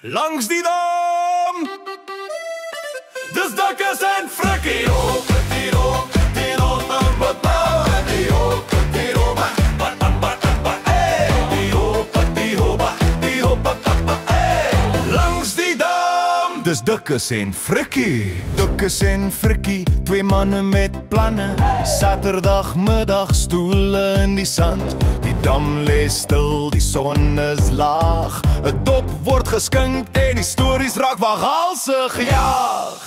Langs die dam, dis Dakkes en Frikkie. Langs die dam, dis Dakkes en Frikkie. Dakkes en Frikkie, twee manne met planne. Saterdagmiddag stoele in die sand. Die dam lees stil, die son is laag. 'n dop word geskink en die stories raak waghalse gejaag.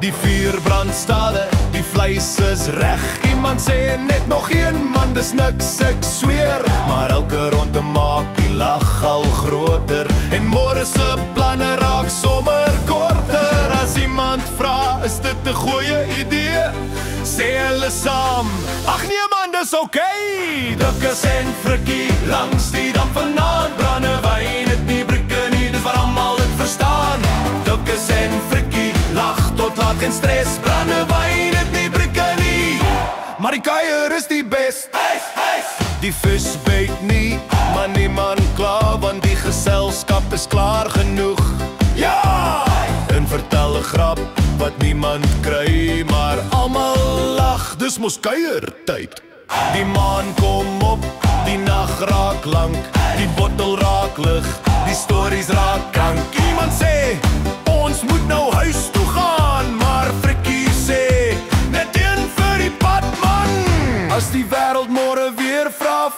Die vuur brand stadig, die vleis is reg. Iemand sê net nog een man, dis niks, ek sweer. Maar elke ronde maak die lag al groter. En môre se planne raak sommer korter. As iemand vra, is dit 'n goeie idee? Sê hulle saam, ag nee man, dis okay. Dakkes en Frikkie, langs die dam vanaand. Brandewyn, het nie brieke nie, dis wat almal dit verstaan. Dakkes en Frikkie, lag tot laat, geen stres. Brandewyn, het nie brieke nie, maar die kuier is die best. Die vis byt nie, maar niemand kla, want die geselskap is klaar genoeg. Ja! En vertel 'n grap wat niemand kry, maar almal lag, dis mos kuiertyd. Die maan kom op, die nag raak lank. Die bottel raak lig, die stories raak krank. Iemand sê, ons moet nou huis toe gaan, maar Frikkie sê, net een vir die pad man. As die wêreld môre weer vra,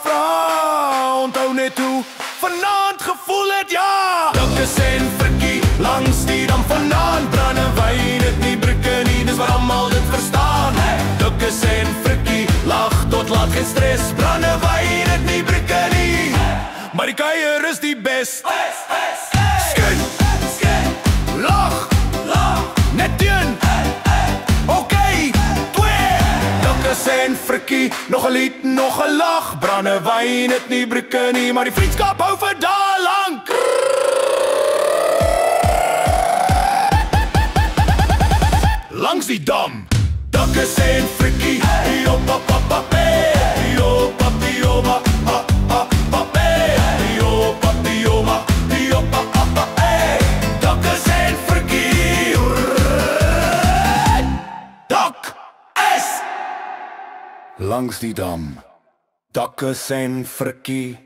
onthou net hoe vanaand gevoel het, ja. Dakkes en Frikkie, langs die dam vanaand. Brandewyn, het nie brieke nie, dis wat almal dit verstaan. Dakkes en Frikkie, lag tot laat, geen stres. Brandewyn, het nie brieke nie, maar die kuier is die best. Skyn, lag, net een, okay, twee. Dakkes en Frikkie, nog 'n lied, nog 'n lag. Brandewyn, het nie brieke nie, maar die vriendskap hou vir dae lank. Langs die dam, Dakkes en Frikkie, Dakkes en Frikkie, Dakkes. Langs die dam, Dakkes en Frikkie.